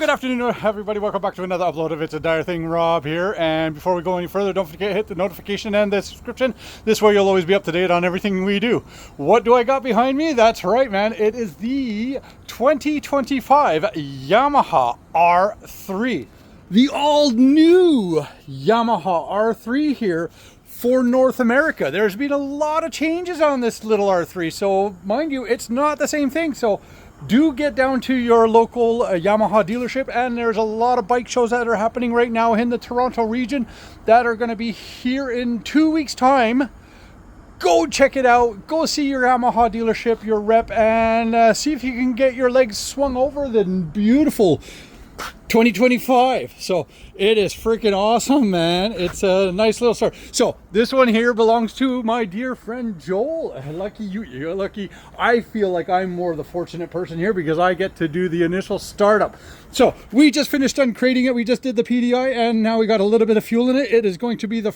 Good afternoon, everybody. Welcome back to another upload of It's a Dyer Thing. Rob here. And before we go any further, don't forget to hit the notification and the subscription. This way you'll always be up to date on everything we do. What do I got behind me? That's right, man. It is the 2025 Yamaha R3. The all-new Yamaha R3 here for North America. There's been a lot of changes on this little R3. So, mind you, it's not the same thing. So, do get down to your local Yamaha dealership, and there's a lot of bike shows that are happening right now in the Toronto region that are going to be here in 2 weeks time. Go check it out, go see your Yamaha dealership, your rep, and see if you can get your legs swung over the beautiful 2025. So it is freaking awesome, man. It's a nice little start. So this one here belongs to my dear friend Joel. Lucky you, you're lucky. I feel like I'm more the fortunate person here because I get to do the initial startup. So we just finished uncrating it. We just did the PDI and now we got a little bit of fuel in it. It is going to be the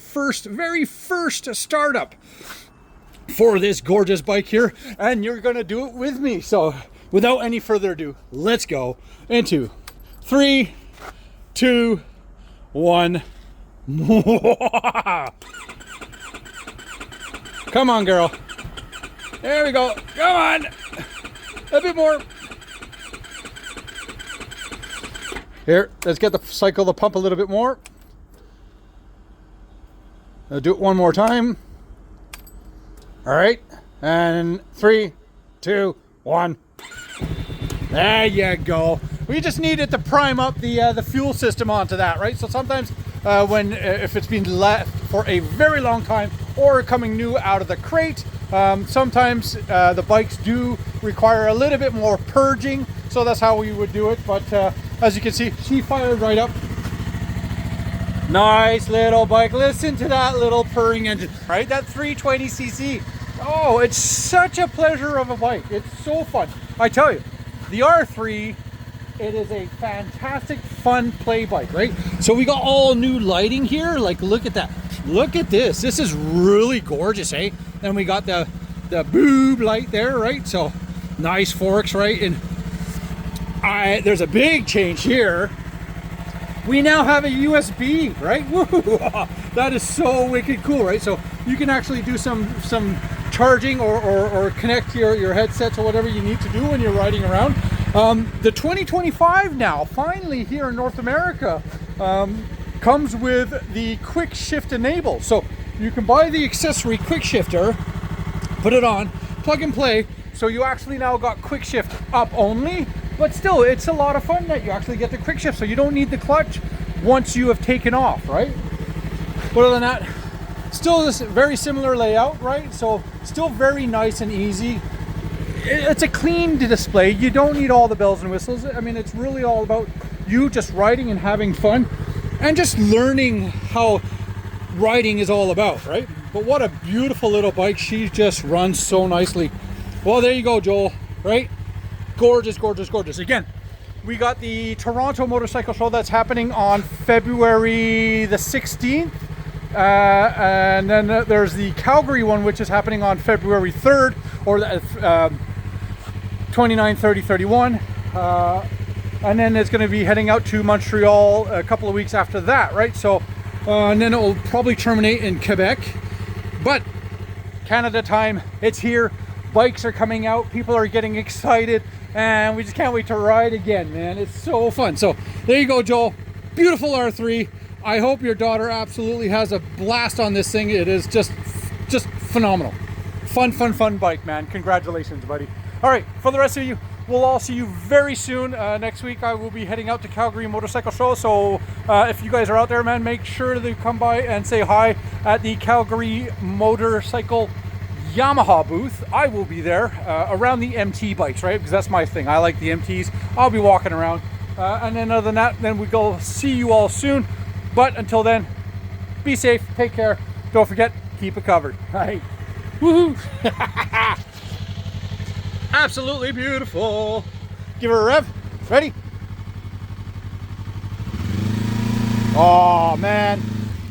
very first startup for this gorgeous bike here, and you're gonna do it with me. So without any further ado, let's go into 3, 2, 1. Come on, girl. There we go. Come on. A bit more. Here, let's get the cycle the pump a little bit more. I'll do it one more time. All right. And 3, 2, 1. There you go. We just needed to prime up the fuel system onto that, right? So sometimes if it's been left for a very long time or coming new out of the crate, sometimes the bikes do require a little bit more purging. So that's how we would do it. But as you can see, she fired right up. Nice little bike. Listen to that little purring engine, right? That 320cc. Oh, it's such a pleasure of a bike. It's so fun. I tell you, the R3, it is a fantastic fun play bike, right? So we got all new lighting here. Like, look at that. Look at this. This is really gorgeous, eh? Then we got the boob light there, right? So nice forks, right? And there's a big change here. We now have a USB, right? Woo! That is so wicked cool, right? So you can actually do some charging or connect your headsets or whatever you need to do when you're riding around. The 2025 now, finally here in North America, comes with the quick shift enable. So you can buy the accessory quick shifter, put it on, plug and play. So you actually now got quick shift up only, but still it's a lot of fun that you actually get the quick shift. So you don't need the clutch once you have taken off, right? But other than that, still this very similar layout, right? So still very nice and easy. It's a clean display. You don't need all the bells and whistles. I mean, it's really all about you just riding and having fun and just learning how riding is all about, right? But what a beautiful little bike. She just runs so nicely. Well, there you go, Joel, right? Gorgeous, gorgeous, gorgeous. Again, we got the Toronto Motorcycle Show that's happening on February the 16th. And then there's the Calgary one, which is happening on February 3rd, or 29, 30, 31. And then it's going to be heading out to Montreal a couple of weeks after that, right? So, and then it will probably terminate in Quebec. But Canada time, it's here. Bikes are coming out. People are getting excited. And we just can't wait to ride again, man. It's so fun. So there you go, Joel. Beautiful R3. I hope your daughter absolutely has a blast on this thing. It is just phenomenal. Fun bike, man. Congratulations, buddy. All right, for the rest of you, we'll all see you very soon. Next week, I will be heading out to Calgary Motorcycle Show. So if you guys are out there, man, make sure to come by and say hi at the Calgary Motorcycle Yamaha booth. I will be there around the MT bikes, right? Because that's my thing. I like the MTs. I'll be walking around. And then other than that, then we go see you all soon. But until then, be safe, take care. Don't forget, keep it covered. All right. Woohoo! Absolutely beautiful. Give her a rev. Ready? Oh man,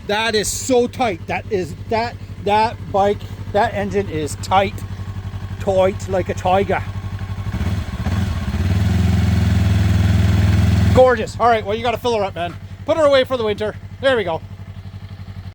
that is so tight. That bike, that engine is tight like a tiger. Gorgeous. All right, well, you got to fill her up, man. Put her away for the winter. There we go.